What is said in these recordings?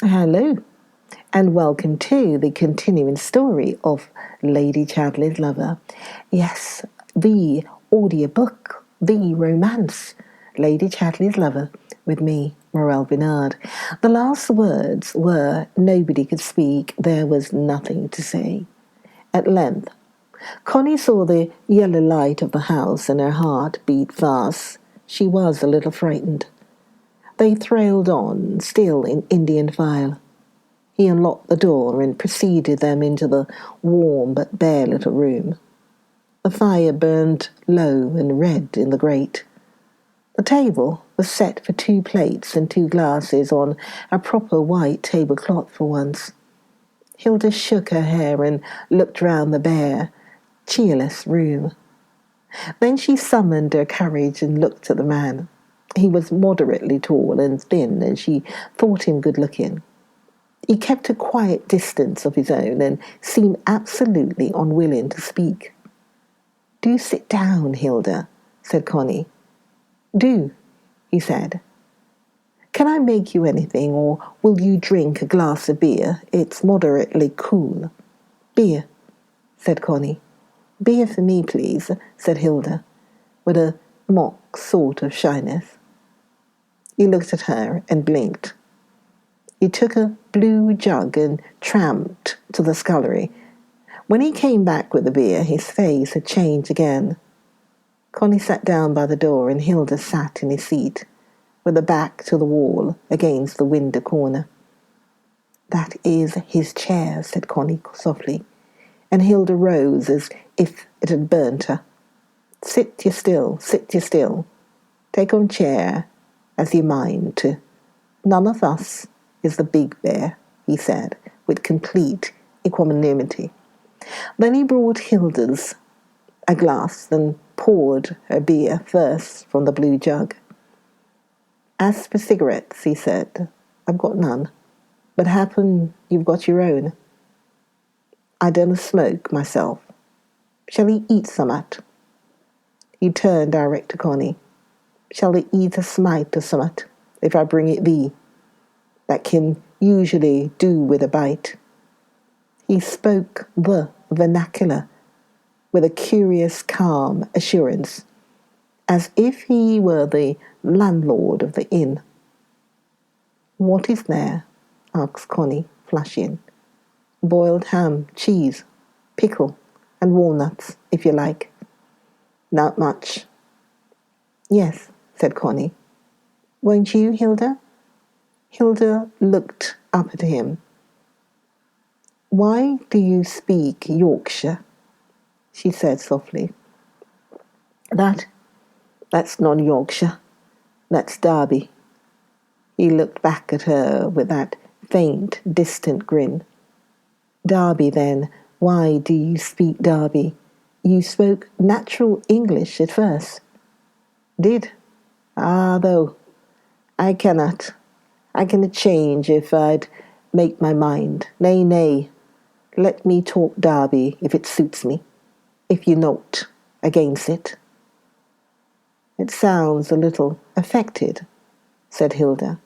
Hello, and welcome to the continuing story of Lady Chatterley's Lover. Yes, the audiobook, the romance, Lady Chatterley's Lover, with me, Morel Benard. The last words were, nobody could speak, there was nothing to say. At length, Connie saw the yellow light of the house and her heart beat fast. She was a little frightened. They trailed on, still in Indian file. He unlocked the door and preceded them into the warm but bare little room. The fire burned low and red in the grate. The table was set for 2 plates and 2 glasses on a proper white tablecloth for once. Hilda shook her hair and looked round the bare, cheerless room. Then she summoned her courage and looked at the man. He was moderately tall and thin, and she thought him good-looking. He kept a quiet distance of his own and seemed absolutely unwilling to speak. "Do sit down, Hilda," said Connie. "Do," he said. "Can I make you anything, or will you drink a glass of beer? It's moderately cool." "Beer," said Connie. "Beer for me, please," said Hilda, with a mock sort of shyness. He looked at her and blinked. He took a blue jug and tramped to the scullery. When he came back with the beer, his face had changed again. Connie sat down by the door and Hilda sat in his seat, with her back to the wall against the window corner. "That is his chair," said Connie softly, and Hilda rose as if it had burnt her. Sit you still. Take on chair as you mind to. None of us is the big bear," he said, with complete equanimity. Then he brought Hilda's a glass and poured her beer first from the blue jug. "As for cigarettes," he said, "I've got none, but happen you've got your own. I don't smoke myself. Shall we eat summat?" He turned direct to Connie. "Shall we eat a smite or summat, if I bring it thee? That can usually do with a bite." He spoke the vernacular with a curious calm assurance, as if he were the landlord of the inn. "What is there?" asked Connie, flushing. "Boiled ham, cheese, pickle, and walnuts, if you like." "Not much." "Yes," said Connie. "Won't you, Hilda?" Hilda looked up at him. "Why do you speak Yorkshire?" she said softly. That's not Yorkshire. That's Derby." He looked back at her with that faint, distant grin. "Derby, then. Why do you speak Derby? You spoke natural English at first." "Did? Though I cannot change if I'd make my mind. Nay, let me talk Derby if it suits me, if you're not against it." "It sounds a little affected," said Hilda.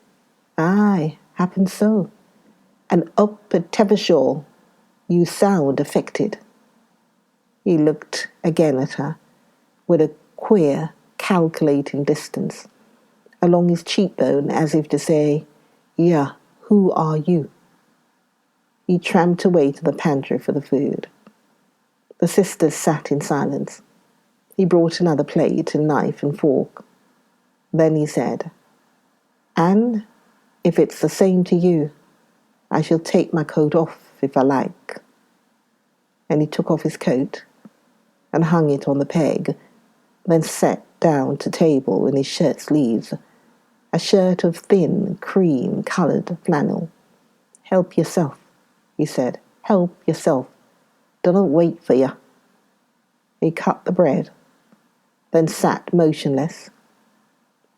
"Aye, happens so. And up at Tevershaw you sound affected." He looked again at her, with a queer, calculating distance along his cheekbone, as if to say, "Yeah, who are you?" He tramped away to the pantry for the food. The sisters sat in silence. He brought another plate and knife and fork. Then he said, "And if it's the same to you, I shall take my coat off if I like." And he took off his coat and hung it on the peg, then sat down to table in his shirt sleeves, a shirt of thin, cream-coloured flannel. "Help yourself," he said. "Help yourself. Don't wait for you." He cut the bread, then sat motionless.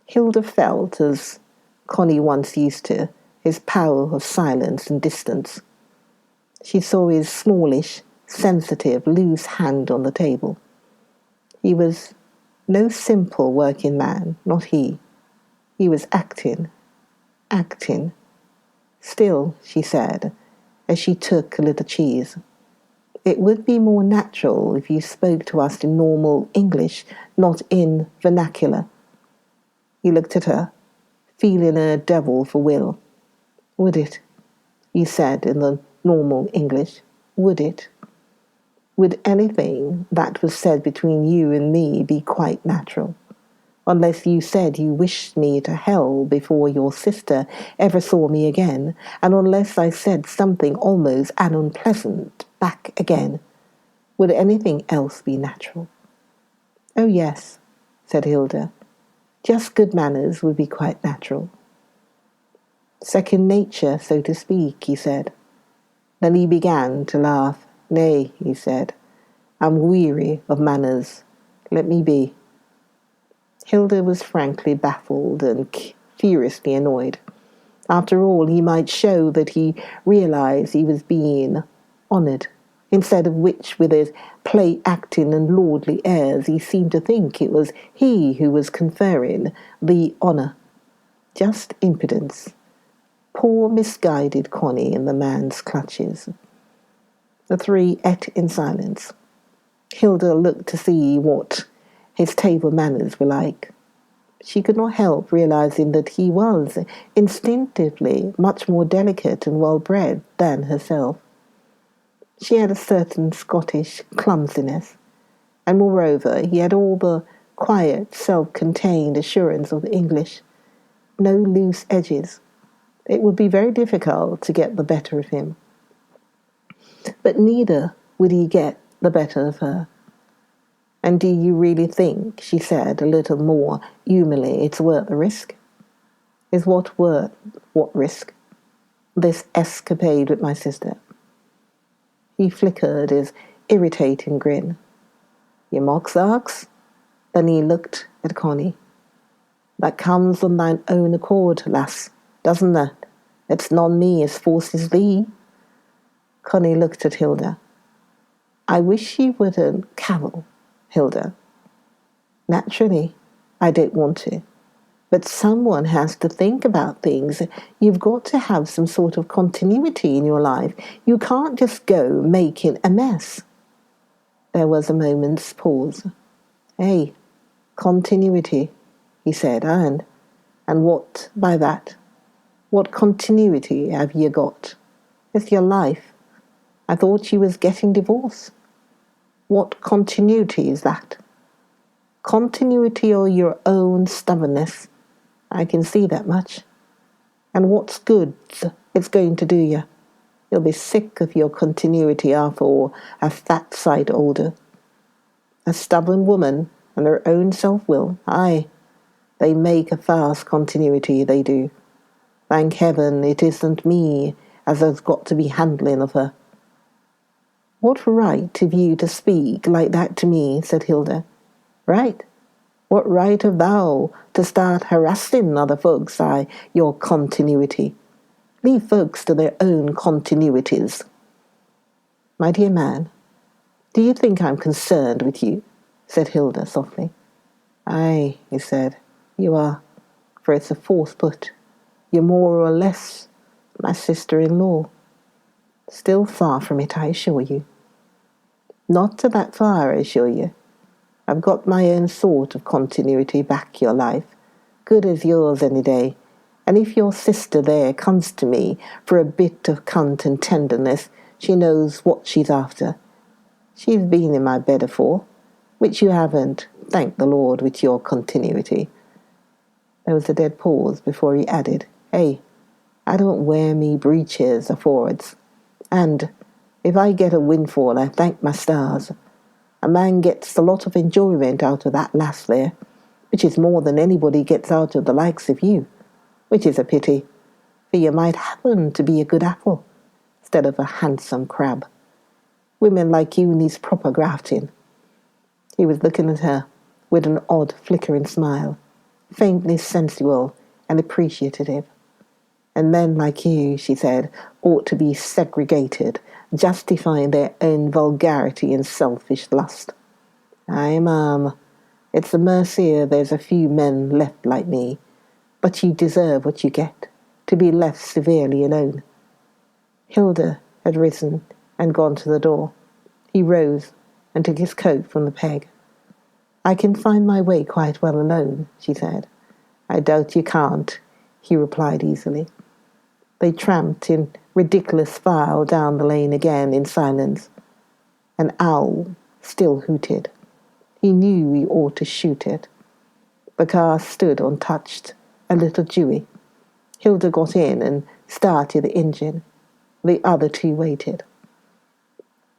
Hilda felt, as Connie once used to, his power of silence and distance. She saw his smallish, sensitive, loose hand on the table. He was no simple working man, not he. He was acting, Still, she said, as she took a little cheese, it would be more natural if you spoke to us in normal English, not in vernacular. He looked at her, feeling a devil for will. Would it? He said in the normal English. Would it? Would anything that was said between you and me be quite natural? Unless you said you wished me to hell before your sister ever saw me again, and unless I said something almost and unpleasant back again, would anything else be natural? Oh yes, said Hilda. Just good manners would be quite natural. Second nature, so to speak, he said. Then he began to laugh. Nay, he said, I'm weary of manners. Let me be. Hilda was frankly baffled and furiously annoyed. After all, he might show that he realized he was being honoured, instead of which, with his play-acting and lordly airs, he seemed to think it was he who was conferring the honour. Just impudence. Poor misguided Connie in the man's clutches. The three ate in silence. Hilda looked to see what his table manners were like. She could not help realizing that he was instinctively much more delicate and well-bred than herself. She had a certain Scottish clumsiness, and moreover he had all the quiet, self-contained assurance of the English. No loose edges. It would be very difficult to get the better of him. But neither would he get the better of her. And do you really think, she said a little more humilely, it's worth the risk? Is what worth what risk? This escapade with my sister. He flickered his irritating grin. You mock Zarks? Then he looked at Connie. That comes on thine own accord, lass, doesn't that? It's none me as forces thee. Connie looked at Hilda. I wish you wouldn't cavil, Hilda. Naturally, I don't want to. But someone has to think about things. You've got to have some sort of continuity in your life. You can't just go making a mess. There was a moment's pause. Hey, continuity, he said, and what by that? What continuity have you got? With your life? I thought you was getting divorced. What continuity is that? Continuity or your own stubbornness. I can see that much. And what's good it's going to do you? You'll be sick of your continuity after a fat sight older. A stubborn woman and her own self-will, aye, they make a fast continuity, they do. Thank heaven it isn't me as has got to be handling of her. What right have you to speak like that to me, said Hilda. Right? What right have thou to start harassing other folks by your continuity? Leave folks to their own continuities. My dear man, do you think I'm concerned with you? Said Hilda softly. Aye, he said, you are, for it's a fourth put. You're more or less my sister-in-law. Still far from it, I assure you. Not to that far, I assure you. I've got my own sort of continuity back your life, good as yours any day, and if your sister there comes to me for a bit of cunt and tenderness, she knows what she's after. She's been in my bed afore, which you haven't, thank the Lord, with your continuity. There was a dead pause before he added, Hey, I don't wear me breeches affords, and if I get a windfall, I thank my stars. A man gets a lot of enjoyment out of that lass there, which is more than anybody gets out of the likes of you, which is a pity, for you might happen to be a good apple, instead of a handsome crab. Women like you needs proper grafting. He was looking at her with an odd flickering smile, faintly sensual and appreciative. And men like you, she said, ought to be segregated, justifying their own vulgarity and selfish lust. Aye, ma'am, it's a mercy there's a few men left like me, but you deserve what you get. to be left severely alone. Hilda had risen and gone to the door. He rose and took his coat from the peg. "I can find my way quite well alone," she said. "I doubt you can't," he replied easily. They tramped in ridiculous file down the lane again in silence. An owl still hooted. He knew he ought to shoot it. The car stood untouched, a little dewy. Hilda got in and started the engine. The other two waited.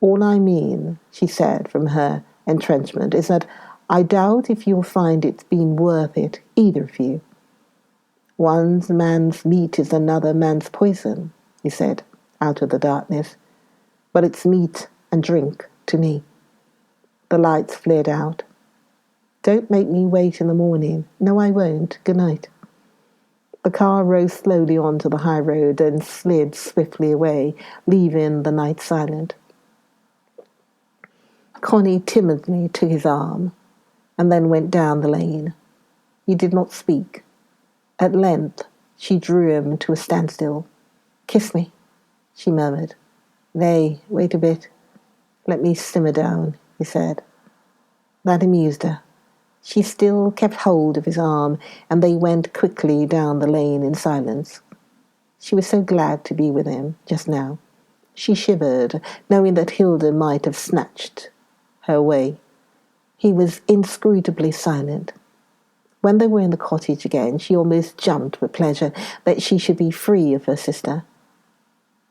"All I mean," she said from her entrenchment, "is that I doubt if you'll find it's been worth it, either of you." "One man's meat is another man's poison," he said, out of the darkness. "But it's meat and drink to me." The lights flared out. "Don't make me wait in the morning." "No, I won't. Good night." The car rose slowly onto the high road and slid swiftly away, leaving the night silent. Connie timidly took his arm and then went down the lane. He did not speak. At length she drew him to a standstill. "Kiss me," she murmured. "Nay, wait a bit. Let me simmer down," he said. That amused her. She still kept hold of his arm, and they went quickly down the lane in silence. She was so glad to be with him just now. She shivered, knowing that Hilda might have snatched her away. He was inscrutably silent. When they were in the cottage again, she almost jumped with pleasure that she should be free of her sister.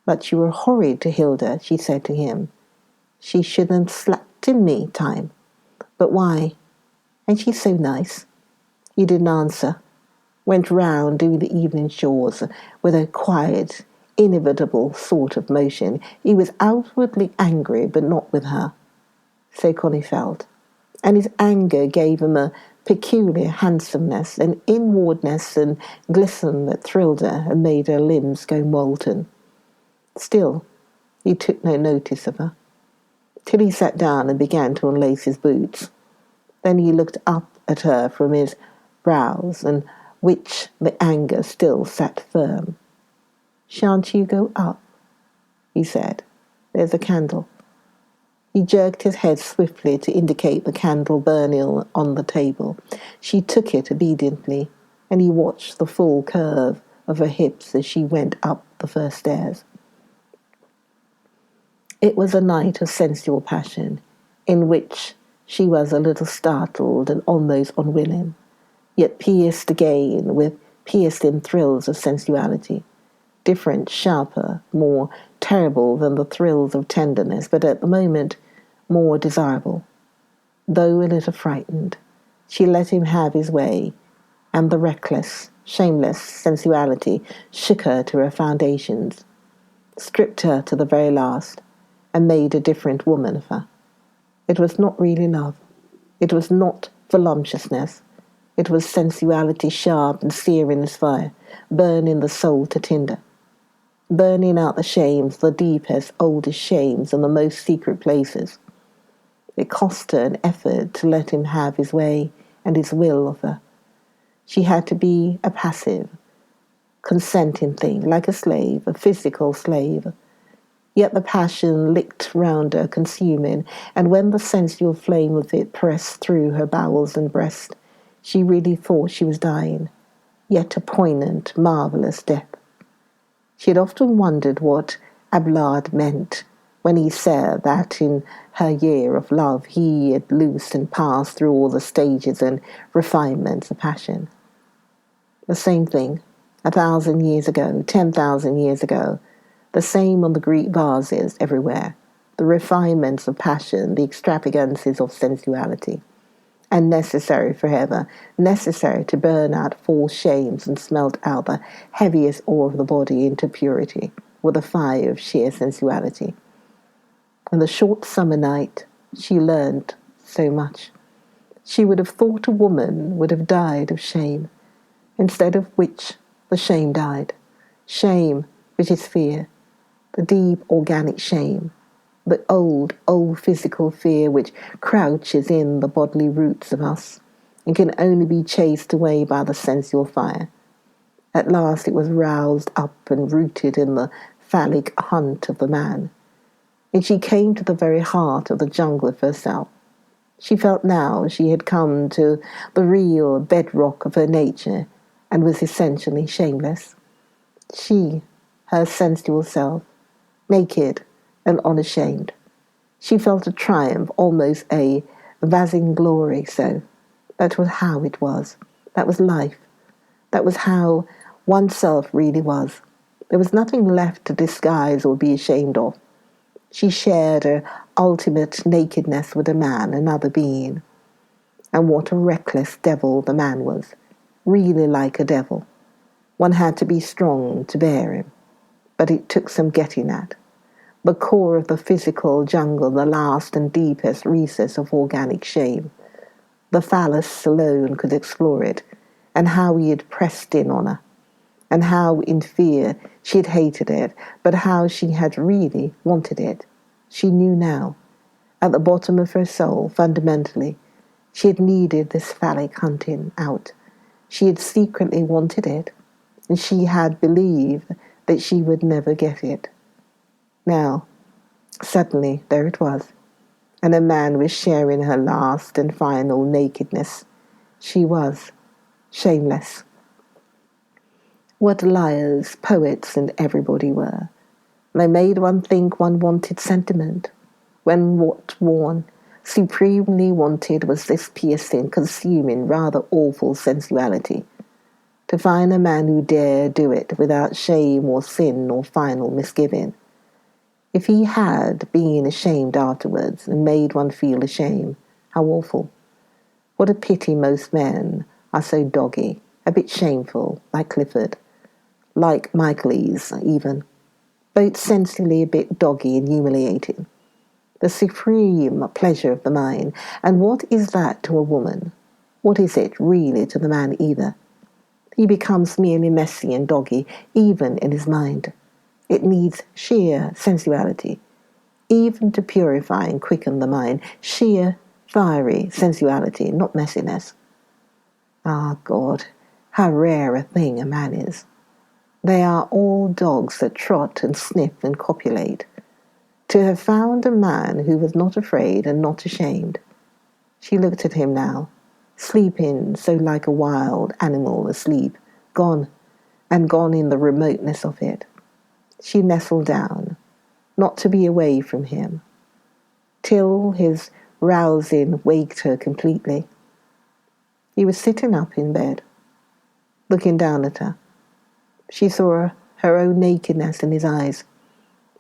"But you were horrid to Hilda," she said to him. "She shouldn't slapped in me time." "But why? Ain't she so nice?" He didn't answer. Went round doing the evening chores with a quiet, inevitable sort of motion. He was outwardly angry, but not with her. So Connie felt. And his anger gave him a peculiar handsomeness, an inwardness and glisten that thrilled her and made her limbs go molten. Still, he took no notice of her, till he sat down and began to unlace his boots. Then he looked up at her from his brows, in which the anger still sat firm. "Shan't you go up?" he said. "There's a candle." He jerked his head swiftly to indicate the candle burning on the table. She took it obediently, and he watched the full curve of her hips as she went up the first stairs. It was a night of sensual passion, in which she was a little startled and almost unwilling, yet pierced again with piercing thrills of sensuality, different, sharper, more terrible than the thrills of tenderness, but at the moment more desirable. Though a little frightened, she let him have his way, and the reckless, shameless sensuality shook her to her foundations, stripped her to the very last, and made a different woman of her. It was not really love. It was not voluptuousness. It was sensuality sharp and searing as fire, burning the soul to tinder, burning out the shames, the deepest, oldest shames in the most secret places. It cost her an effort to let him have his way and his will of her. She had to be a passive, consenting thing, like a slave, a physical slave. Yet the passion licked round her, consuming, and when the sensual flame of it pressed through her bowels and breast, she really thought she was dying, yet a poignant, marvellous death. She had often wondered what Abelard meant when he said that in her year of love he had loosed and passed through all the stages and refinements of passion. The same thing, 1,000 years ago, 10,000 years ago, the same on the Greek vases everywhere, the refinements of passion, the extravagances of sensuality, and necessary forever, necessary to burn out false shames and smelt out the heaviest ore of the body into purity with the fire of sheer sensuality. In the short summer night, she learned so much. She would have thought a woman would have died of shame, instead of which the shame died. Shame, which is fear, the deep organic shame, the old physical fear which crouches in the bodily roots of us and can only be chased away by the sensual fire. At last it was roused up and rooted in the phallic hunt of the man. And she came to the very heart of the jungle of herself. She felt now she had come to the real bedrock of her nature and was essentially shameless. She, her sensual self, naked and unashamed. She felt a triumph, almost a vainglory so. That was how it was. That was life. That was how oneself really was. There was nothing left to disguise or be ashamed of. She shared her ultimate nakedness with a man, another being. And what a reckless devil the man was. Really like a devil. One had to be strong to bear him. But it took some getting at. The core of the physical jungle, the last and deepest recess of organic shame. The phallus alone could explore it, and how he had pressed in on her, and how in fear she had hated it, but how she had really wanted it. She knew now, at the bottom of her soul, fundamentally, she had needed this phallic hunting out. She had secretly wanted it, and she had believed that she would never get it. Now, suddenly, there it was, and a man was sharing her last and final nakedness. She was shameless. What liars, poets, and everybody were. They made one think one wanted sentiment, when what one supremely wanted was this piercing, consuming, rather awful sensuality. To find a man who dared do it without shame or sin or final misgiving. If he had been ashamed afterwards and made one feel ashamed, how awful. What a pity most men are so doggy, a bit shameful, like Clifford, like Michaelis even, both sensually a bit doggy and humiliating. The supreme pleasure of the mind, and what is that to a woman? What is it really to the man either? He becomes merely messy and doggy, even in his mind. It needs sheer sensuality, even to purify and quicken the mind, sheer, fiery sensuality, not messiness. Ah, God, how rare a thing a man is. They are all dogs that trot and sniff and copulate. To have found a man who was not afraid and not ashamed. She looked at him now, sleeping so like a wild animal asleep, gone, and gone in the remoteness of it. She nestled down, not to be away from him, till his rousing waked her completely. He was sitting up in bed, looking down at her. She saw her own nakedness in his eyes,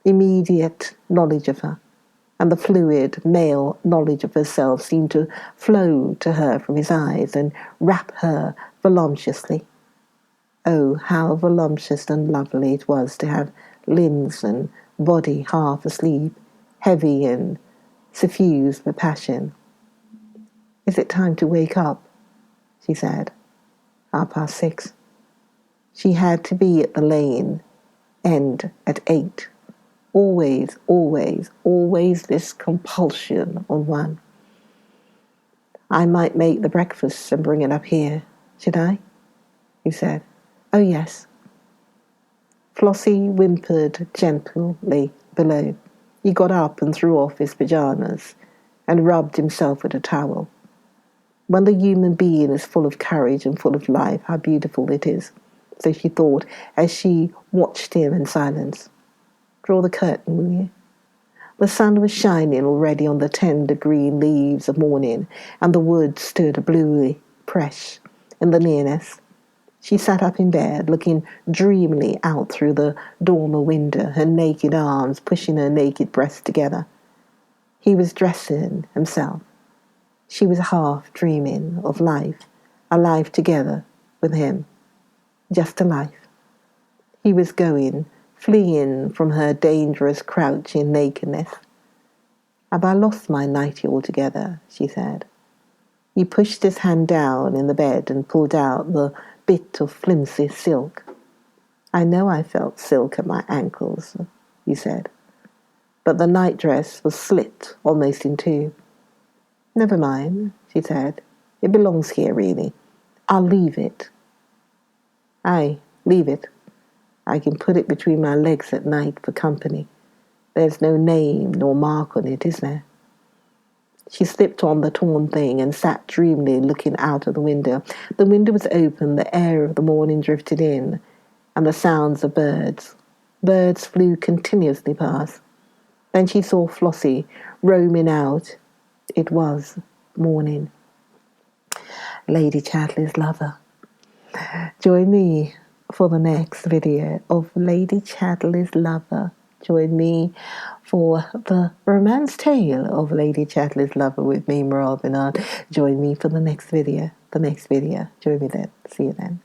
immediate knowledge of her, and the fluid male knowledge of herself seemed to flow to her from his eyes and wrap her voluptuously. Oh, how voluptuous and lovely it was to have limbs and body half asleep, heavy and suffused with passion. "Is it time to wake up?" she said. 6:30. She had to be at the lane end at 8. Always, always, always this compulsion on one. "I might make the breakfast and bring it up here, should I?" he said. "Oh, yes." Flossie whimpered gently below. He got up and threw off his pajamas and rubbed himself with a towel. When the human being is full of courage and full of life, how beautiful it is, so she thought as she watched him in silence. "Draw the curtain, will you?" The sun was shining already on the tender green leaves of morning, and the wood stood bluely fresh in the nearness. She sat up in bed, looking dreamily out through the dormer window, her naked arms pushing her naked breasts together. He was dressing himself. She was half dreaming of life, a life together with him. Just a life. He was going, fleeing from her dangerous crouching nakedness. "Have I lost my nightie altogether?" she said. He pushed his hand down in the bed and pulled out the bit of flimsy silk. "I know I felt silk at my ankles," he said, "but the nightdress was slit almost in two." "Never mind," she said. "It belongs here, really. I'll leave it." "Aye, Leave it. I can put it between my legs at night for company. There's no name nor mark on it, is there? She slipped on the torn thing and sat dreamily looking out of the window. The window was open, the air of the morning drifted in, and the sounds of birds. Birds flew continuously past. Then she saw Flossie roaming out. It was morning. Lady Chatterley's lover. Join me for the next video of Lady Chatterley's lover. Join me for the romance tale of Lady Chatterley's lover with me, Morel Benard. Join me for the next video. Join me then. See you then.